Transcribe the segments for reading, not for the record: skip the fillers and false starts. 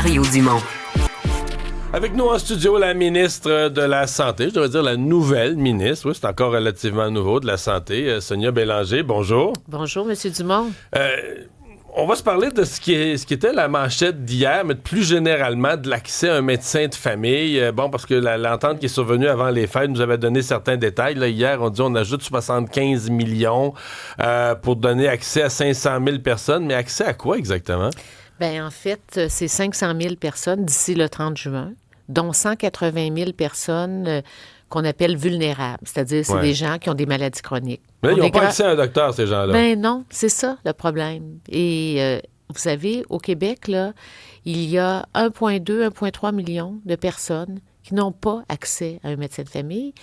Mario Dumont. Avec nous en studio, la ministre de la Santé, je devrais dire la nouvelle ministre, oui, c'est encore relativement nouveau, de la Santé, Sonia Bélanger. Bonjour. Bonjour, M. Dumont. On va se parler de ce qui était la manchette d'hier, mais plus généralement de l'accès à un médecin de famille. Parce que l'entente qui est survenue avant les fêtes nous avait donné certains détails. Là, hier, on dit on ajoute 75 millions pour donner accès à 500 000 personnes. Mais accès à quoi exactement? Bien, en fait, c'est 500 000 personnes d'ici le 30 juin, dont 180 000 personnes qu'on appelle vulnérables. C'est-à-dire, c'est des gens qui ont des maladies chroniques. Mais ils n'ont pas accès à un docteur, ces gens-là. Ben non, c'est ça le problème. Et vous savez, au Québec, là, il y a 1,2, 1,3 million de personnes qui n'ont pas accès à un médecin de famille.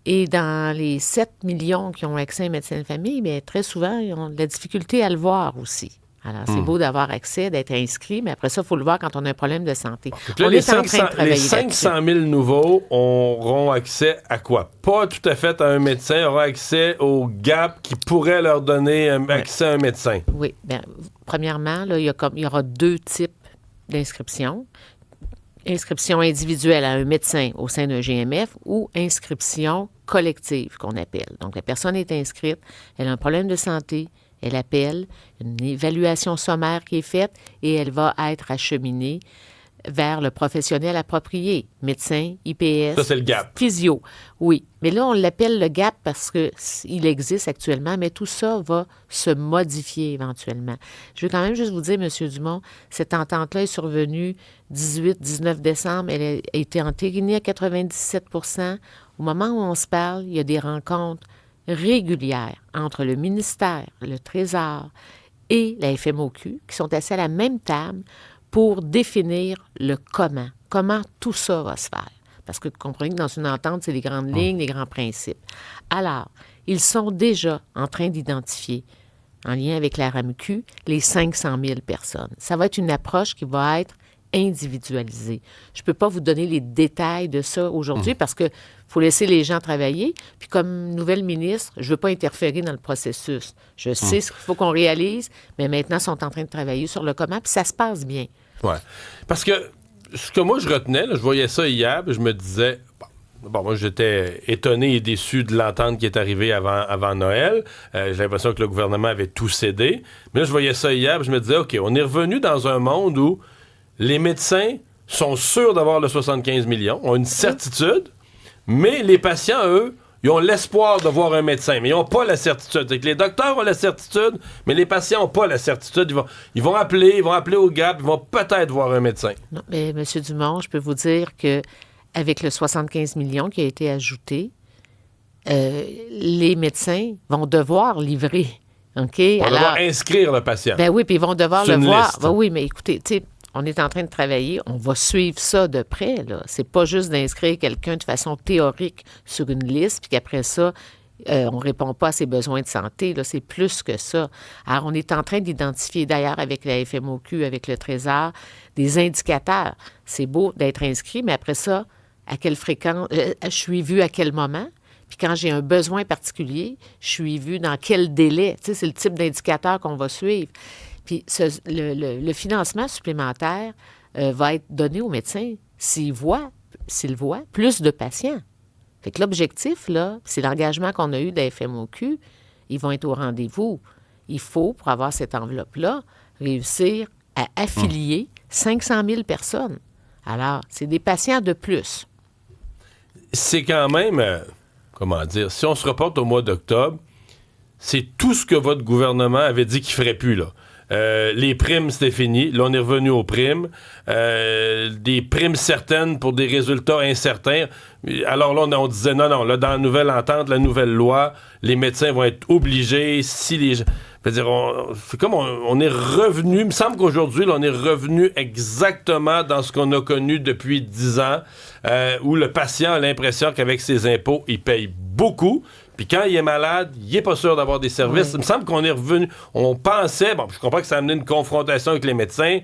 Et dans les 7 millions qui ont accès à un médecin de famille, bien, très souvent, ils ont de la difficulté à le voir aussi. Alors, c'est beau d'avoir accès, d'être inscrit, mais après ça, il faut le voir quand on a un problème de santé. Là, les 500 000 nouveaux auront accès à quoi? Pas tout à fait à un médecin, auront accès au GAP qui pourrait leur donner accès à un médecin. Oui. Bien, premièrement, là, il y aura 2 types d'inscription. Inscription individuelle à un médecin au sein d'un GMF ou inscription collective, qu'on appelle. Donc, la personne est inscrite, elle a un problème de santé, elle appelle, une évaluation sommaire qui est faite et elle va être acheminée vers le professionnel approprié, médecin, IPS, ça, c'est le GAP. Physio. Oui, mais là, on l'appelle le GAP parce qu'il existe actuellement, mais tout ça va se modifier éventuellement. Je veux quand même juste vous dire, M. Dumont, cette entente-là est survenue 18-19 décembre. Elle a été entérinée à 97 %. Au moment où on se parle, il y a des rencontres régulières entre le ministère, le Trésor et la FMOQ qui sont assis à la même table pour définir le comment tout ça va se faire. Parce que vous comprenez que dans une entente, c'est les grandes lignes, les grands principes. Alors, ils sont déjà en train d'identifier, en lien avec la RAMQ, les 500 000 personnes. Ça va être une approche qui va être individualisée. Je ne peux pas vous donner les détails de ça aujourd'hui parce que faut laisser les gens travailler. Puis comme nouvelle ministre, je ne veux pas interférer dans le processus. Je sais ce qu'il faut qu'on réalise, mais maintenant, ils sont en train de travailler sur le comment, puis ça se passe bien. Oui. Parce que ce que moi, je retenais, là, je voyais ça hier, puis je me disais... Bon, moi, j'étais étonné et déçu de l'entente qui est arrivée avant Noël. J'ai l'impression que le gouvernement avait tout cédé. Mais là, je voyais ça hier, puis je me disais, OK, on est revenu dans un monde où les médecins sont sûrs d'avoir le 75 millions, ont une certitude, mais les patients, eux, ils ont l'espoir de voir un médecin, mais ils n'ont pas la certitude. C'est que les docteurs ont la certitude, mais les patients n'ont pas la certitude. Ils vont appeler au GAP, ils vont peut-être voir un médecin. Non, mais M. Dumont, je peux vous dire que avec le 75 millions qui a été ajouté, les médecins vont devoir livrer. OK? Ils vont devoir inscrire le patient. Ben oui, puis ils vont devoir c'est le voir. Liste. Ben oui, mais écoutez, tu sais, on est en train de travailler, on va suivre ça de près, là. C'est pas juste d'inscrire quelqu'un de façon théorique sur une liste, puis qu'après ça, on ne répond pas à ses besoins de santé. Là, c'est plus que ça. Alors, on est en train d'identifier, d'ailleurs, avec la FMOQ, avec le Trésor, des indicateurs. C'est beau d'être inscrit, mais après ça, à quelle fréquence, je suis vue à quel moment, puis quand j'ai un besoin particulier, je suis vue dans quel délai. Tu sais, c'est le type d'indicateur qu'on va suivre. Puis le financement supplémentaire va être donné aux médecins s'ils voient plus de patients. Fait que l'objectif, là, c'est l'engagement qu'on a eu de la FMOQ, ils vont être au rendez-vous. Il faut, pour avoir cette enveloppe-là, réussir à affilier 500 000 personnes. Alors, c'est des patients de plus. C'est quand même, comment dire, si on se reporte au mois d'octobre, c'est tout ce que votre gouvernement avait dit qu'il ferait plus, là. Les primes, c'était fini. Là, on est revenu aux primes. Des primes certaines pour des résultats incertains. Alors là, on disait non, là, dans la nouvelle entente, la nouvelle loi, les médecins vont être obligés, si les gens... c'est comme on est revenu, il me semble qu'aujourd'hui, là, on est revenu exactement dans ce qu'on a connu depuis 10 ans, où le patient a l'impression qu'avec ses impôts, il paye beaucoup. Puis quand il est malade, il n'est pas sûr d'avoir des services. Oui. Il me semble qu'on est revenu... On pensait... Bon, je comprends que ça a amené une confrontation avec les médecins,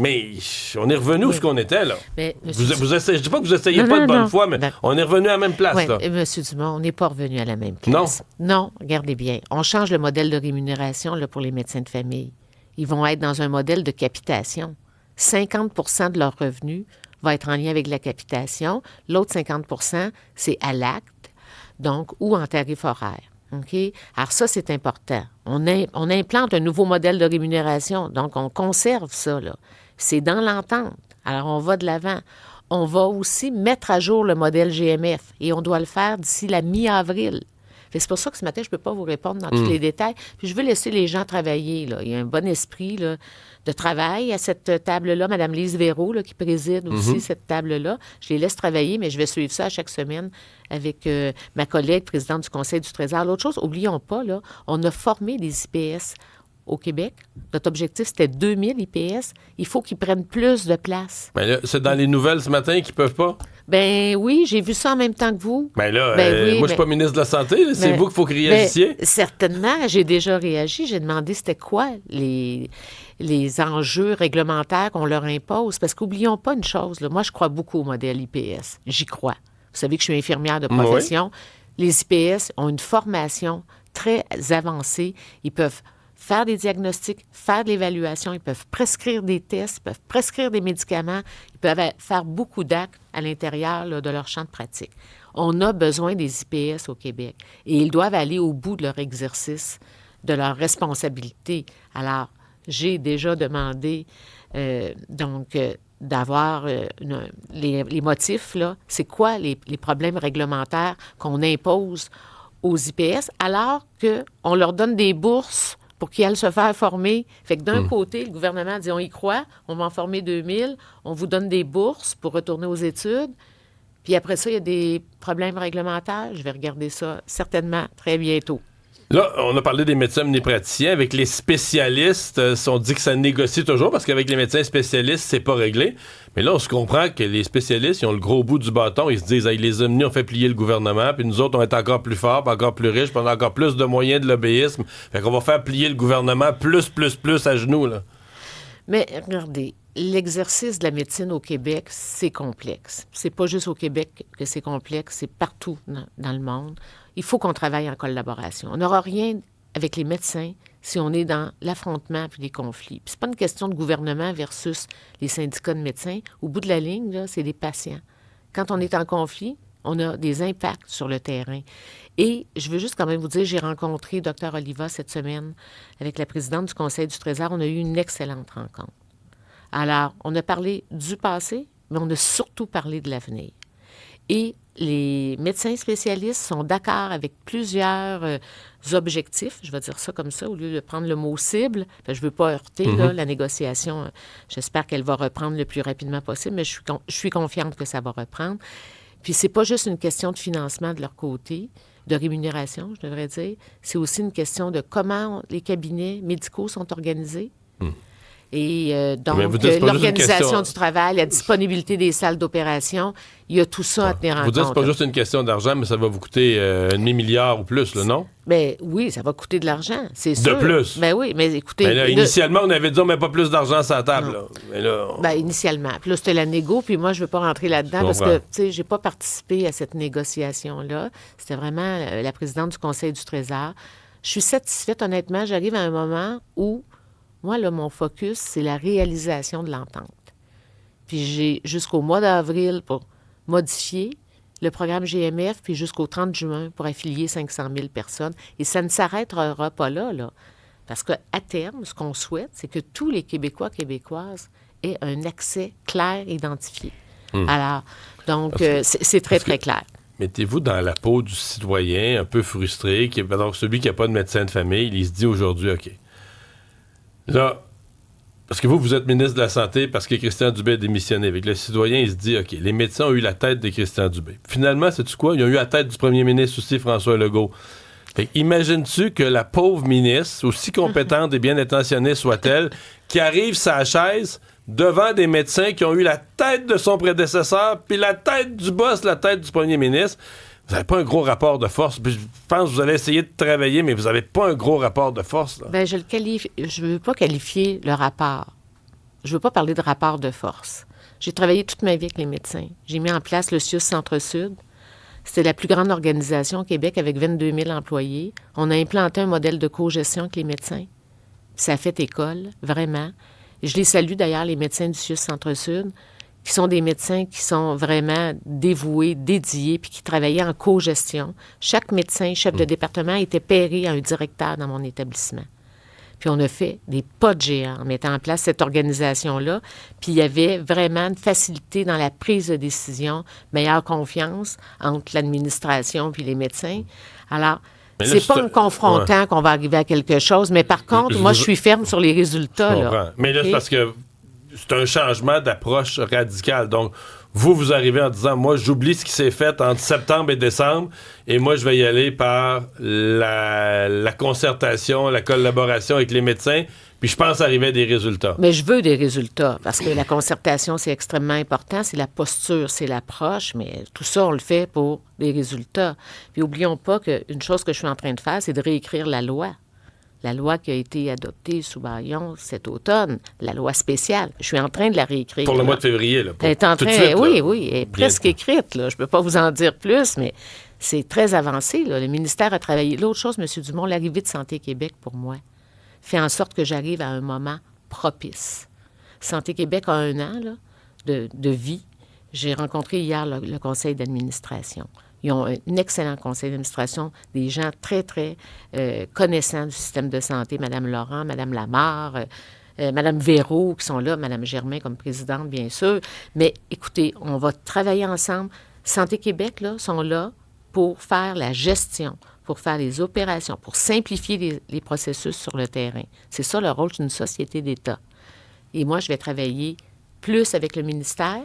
mais on est revenu où ce qu'on était, là. Mais, vous essayez, je dis pas que vous essayez pas de bonne foi, mais on est revenu à la même place, oui, là. M. Dumont, on n'est pas revenu à la même place. Non, regardez bien. On change le modèle de rémunération là, pour les médecins de famille. Ils vont être dans un modèle de capitation. 50 % de leurs revenus va être en lien avec la capitation. L'autre 50 %, c'est à l'acte, donc, ou en tarif horaire. OK? Alors ça, c'est important. On implante un nouveau modèle de rémunération, donc on conserve ça, là. C'est dans l'entente. Alors, on va de l'avant. On va aussi mettre à jour le modèle GMF et on doit le faire d'ici la mi-avril. C'est pour ça que ce matin, je ne peux pas vous répondre dans tous les détails. Puis je veux laisser les gens travailler, là. Il y a un bon esprit là, de travail à cette table-là. Mme Lise Véraud, là, qui préside aussi cette table-là. Je les laisse travailler, mais je vais suivre ça à chaque semaine avec ma collègue présidente du Conseil du Trésor. L'autre chose, n'oublions pas, là, on a formé des IPS au Québec. Notre objectif, c'était 2000 IPS. Il faut qu'ils prennent plus de place. Ben là, c'est dans les nouvelles ce matin qu'ils peuvent pas? Ben oui, j'ai vu ça en même temps que vous. Ben là, Oui, moi, je suis pas ministre de la Santé. Là, c'est vous qu'il faut que réagissiez. Certainement, j'ai déjà réagi. J'ai demandé c'était quoi les enjeux réglementaires qu'on leur impose. Parce qu'oublions pas une chose, là, moi, je crois beaucoup au modèle IPS. J'y crois. Vous savez que je suis infirmière de profession. Oui. Les IPS ont une formation très avancée. Ils peuvent faire des diagnostics, faire de l'évaluation, ils peuvent prescrire des tests, ils peuvent prescrire des médicaments, ils peuvent faire beaucoup d'actes à l'intérieur là, de leur champ de pratique. On a besoin des IPS au Québec et ils doivent aller au bout de leur exercice, de leur responsabilité. Alors, j'ai déjà demandé d'avoir les motifs, là. C'est quoi les problèmes réglementaires qu'on impose aux IPS alors qu'on leur donne des bourses pour qu'ils aillent se faire former. Fait que d'un côté, le gouvernement dit, on y croit, on va en former 2000, on vous donne des bourses pour retourner aux études. Puis après ça, il y a des problèmes réglementaires. Je vais regarder ça certainement très bientôt. Là, on a parlé des médecins omnipraticiens. Avec les spécialistes, on dit que ça négocie toujours parce qu'avec les médecins spécialistes, c'est pas réglé. Mais là, on se comprend que les spécialistes, ils ont le gros bout du bâton. Ils se disent, hey, les omnis ont fait plier le gouvernement, puis nous autres, on est encore plus forts, puis encore plus riches, puis on a encore plus de moyens de lobbyisme. Fait qu'on va faire plier le gouvernement plus à genoux, là. Mais regardez, l'exercice de la médecine au Québec, c'est complexe. C'est pas juste au Québec que c'est complexe, c'est partout dans le monde. Il faut qu'on travaille en collaboration. On n'aura rien avec les médecins si on est dans l'affrontement puis les conflits. Puis c'est pas une question de gouvernement versus les syndicats de médecins. Au bout de la ligne, là, c'est des patients. Quand on est en conflit, on a des impacts sur le terrain. Et je veux juste quand même vous dire, j'ai rencontré Dr Oliva cette semaine avec la présidente du Conseil du Trésor. On a eu une excellente rencontre. Alors, on a parlé du passé, mais on a surtout parlé de l'avenir. Et les médecins spécialistes sont d'accord avec plusieurs objectifs, je vais dire ça comme ça, au lieu de prendre le mot cible. Je ne veux pas heurter là, la négociation. J'espère qu'elle va reprendre le plus rapidement possible, mais je suis confiante que ça va reprendre. Puis, c'est pas juste une question de financement de leur côté, de rémunération, je devrais dire. C'est aussi une question de comment les cabinets médicaux sont organisés. Et donc, l'organisation du travail, la disponibilité des salles d'opération, il y a tout ça à tenir en compte. Vous dites que c'est pas juste une question d'argent, mais ça va vous coûter un demi-milliard ou plus, là, non? Bien, oui, ça va coûter de l'argent, c'est sûr. De plus? Bien oui, mais écoutez... Mais là, initialement, on avait dit, on met pas plus d'argent sur la table, là. Mais là, Bien, initialement. Puis là, c'était la négo, puis moi, je veux pas rentrer là-dedans parce que, tu sais, j'ai pas participé à cette négociation-là. C'était vraiment la présidente du Conseil du Trésor. Je suis satisfaite, honnêtement. J'arrive à un moment où moi, là, mon focus, c'est la réalisation de l'entente. Puis j'ai jusqu'au mois d'avril pour modifier le programme GMF, puis jusqu'au 30 juin pour affilier 500 000 personnes. Et ça ne s'arrêtera pas là. Parce qu'à terme, ce qu'on souhaite, c'est que tous les Québécois, Québécoises aient un accès clair, identifié. Alors, donc, c'est très, très clair. Mettez-vous dans la peau du citoyen un peu frustré, donc celui qui n'a pas de médecin de famille, il se dit aujourd'hui, OK, là, parce que vous êtes ministre de la Santé parce que Christian Dubé a démissionné. Avec le citoyen, il se dit, OK, les médecins ont eu la tête de Christian Dubé. Finalement, sais-tu quoi? Ils ont eu la tête du premier ministre aussi, François Legault. Fait imagines-tu que la pauvre ministre, aussi compétente et bien intentionnée soit-elle, qui arrive sa chaise devant des médecins qui ont eu la tête de son prédécesseur, puis la tête du boss, la tête du premier ministre. Vous n'avez pas un gros rapport de force. Je pense que vous allez essayer de travailler, mais vous n'avez pas un gros rapport de force. Là. Bien, je ne veux pas qualifier le rapport. Je ne veux pas parler de rapport de force. J'ai travaillé toute ma vie avec les médecins. J'ai mis en place le CIUS Centre-Sud. C'était la plus grande organisation au Québec avec 22 000 employés. On a implanté un modèle de cogestion avec les médecins. Ça a fait école, vraiment. Et je les salue d'ailleurs, les médecins du CIUS Centre-Sud, qui sont des médecins qui sont vraiment dévoués, dédiés, puis qui travaillaient en co-gestion. Chaque médecin, chef de département, était pairé à un directeur dans mon établissement. Puis on a fait des pas de géant en mettant en place cette organisation-là. Puis il y avait vraiment une facilité dans la prise de décision, meilleure confiance entre l'administration puis les médecins. Alors, c'est pas en confrontant qu'on va arriver à quelque chose, mais par contre, moi, je suis ferme sur les résultats. Là. Mais là, c'est parce que c'est un changement d'approche radical. Donc, vous arrivez en disant, moi, j'oublie ce qui s'est fait entre septembre et décembre, et moi, je vais y aller par la concertation, la collaboration avec les médecins, puis je pense arriver à des résultats. Mais je veux des résultats, parce que la concertation, c'est extrêmement important, c'est la posture, c'est l'approche, mais tout ça, on le fait pour des résultats. Puis, oublions pas qu'une chose que je suis en train de faire, c'est de réécrire la loi. La loi qui a été adoptée sous Baillon cet automne, la loi spéciale. Je suis en train de la réécrire. Pour le mois de février, là. Elle est en train, suite, oui, elle est presque écrite. Là. Je ne peux pas vous en dire plus, mais c'est très avancé. Là. Le ministère a travaillé. L'autre chose, M. Dumont, l'arrivée de Santé Québec, pour moi, fait en sorte que j'arrive à un moment propice. Santé Québec a 1 an là, de vie. J'ai rencontré hier le conseil d'administration. Ils ont un excellent conseil d'administration, des gens très, très connaissants du système de santé, Mme Laurent, Mme Lamarre, Mme Véraud, qui sont là, Mme Germain comme présidente, bien sûr. Mais écoutez, on va travailler ensemble. Santé Québec, là, sont là pour faire la gestion, pour faire les opérations, pour simplifier les processus sur le terrain. C'est ça le rôle d'une société d'État. Et moi, je vais travailler plus avec le ministère,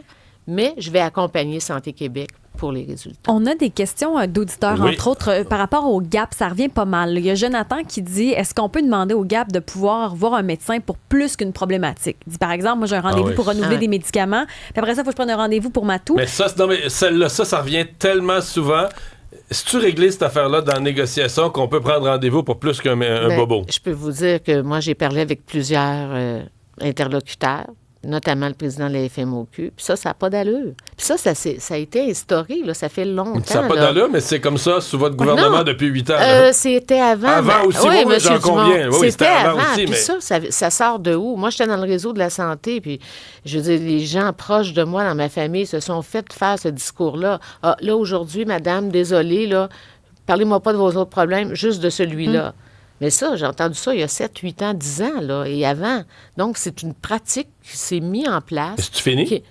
mais je vais accompagner Santé Québec pour les résultats. On a des questions d'auditeurs, entre autres, par rapport au GAP. Ça revient pas mal. Il y a Jonathan qui dit, est-ce qu'on peut demander au GAP de pouvoir voir un médecin pour plus qu'une problématique? Il dit, par exemple, moi, j'ai un rendez-vous pour renouveler des médicaments, puis après ça, il faut que je prenne un rendez-vous pour ma toux. Mais celle-là, ça revient tellement souvent. Si tu réglé cette affaire-là dans la négociation qu'on peut prendre rendez-vous pour plus qu'un bobo? Je peux vous dire que moi, j'ai parlé avec plusieurs interlocuteurs, notamment le président de la FMOQ. Puis ça n'a pas d'allure. Puis ça a été instauré, là, ça fait longtemps. Ça n'a pas d'allure, mais c'est comme ça sous votre gouvernement depuis 8 ans. C'était avant. Avant aussi, oui, oui, j'en conviens. Oui, c'était avant aussi. Puis mais... ça sort de où? Moi, j'étais dans le réseau de la santé, puis je veux dire, les gens proches de moi, dans ma famille, se sont fait faire ce discours-là. Ah, là, aujourd'hui, madame, désolée, là, parlez-moi pas de vos autres problèmes, juste de celui-là. Mais ça, j'ai entendu ça il y a 7, 8 ans, 10 ans, là, et avant. Donc, c'est une pratique qui s'est mise en place. Est-ce que tu finis?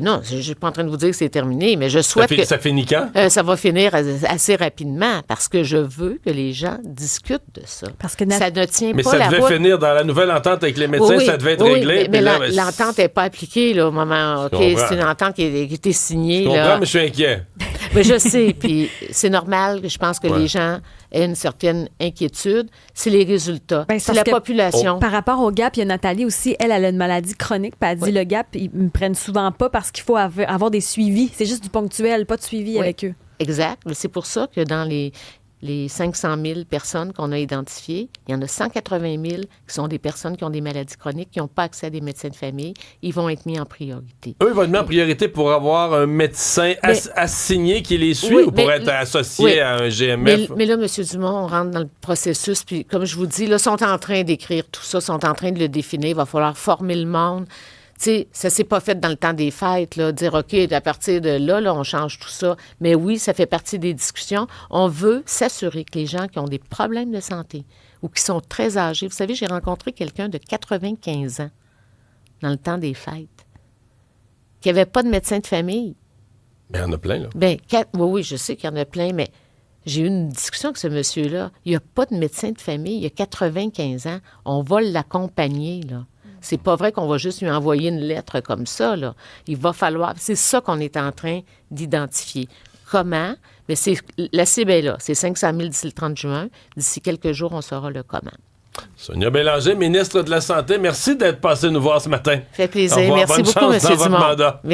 Non, je ne suis pas en train de vous dire que c'est terminé, mais je souhaite que... Ça finit quand? Ça va finir assez rapidement, parce que je veux que les gens discutent de ça. Parce que ça ne tient mais pas ça la devait route. finir dans la nouvelle entente avec les médecins, ça devait être réglé. Mais l'entente n'est pas appliquée, là, au moment... OK, c'est une entente qui a été signée. Je comprends, mais je suis inquiet. Mais je sais, puis c'est normal que je pense que les gens aient une certaine inquiétude. C'est les résultats. C'est la population. Par rapport au GAP, il y a Nathalie aussi, elle a une maladie chronique, puis elle dit le GAP, ils me prennent souvent pas parce qu'il faut avoir des suivis. C'est juste du ponctuel, pas de suivi avec eux. Exact. C'est pour ça que dans les 500 000 personnes qu'on a identifiées, il y en a 180 000 qui sont des personnes qui ont des maladies chroniques, qui n'ont pas accès à des médecins de famille. Ils vont être mis en priorité. Eux, ils vont être mis en priorité pour avoir un médecin assigné qui les suit ou pour être associé à un GMF? Mais là, M. Dumont, on rentre dans le processus. Puis, comme je vous dis, là, sont en train d'écrire tout ça, sont en train de le définir. Il va falloir former le monde. Tu sais, ça s'est pas fait dans le temps des fêtes, là, dire, OK, à partir de là, on change tout ça. Mais oui, ça fait partie des discussions. On veut s'assurer que les gens qui ont des problèmes de santé ou qui sont très âgés... Vous savez, j'ai rencontré quelqu'un de 95 ans dans le temps des fêtes qui n'avait pas de médecin de famille. Bien, il y en a plein, là. Oui, je sais qu'il y en a plein, mais j'ai eu une discussion avec ce monsieur-là. Il n'y a pas de médecin de famille, il a 95 ans. On va l'accompagner, là. C'est pas vrai qu'on va juste lui envoyer une lettre comme ça, là. Il va falloir... C'est ça qu'on est en train d'identifier. Comment? Mais la cible est là. C'est 500 000 d'ici le 30 juin. D'ici quelques jours, on saura le comment. Sonia Bélanger, ministre de la Santé, merci d'être passée nous voir ce matin. Ça fait plaisir. Merci beaucoup, M. Dumont. Merci.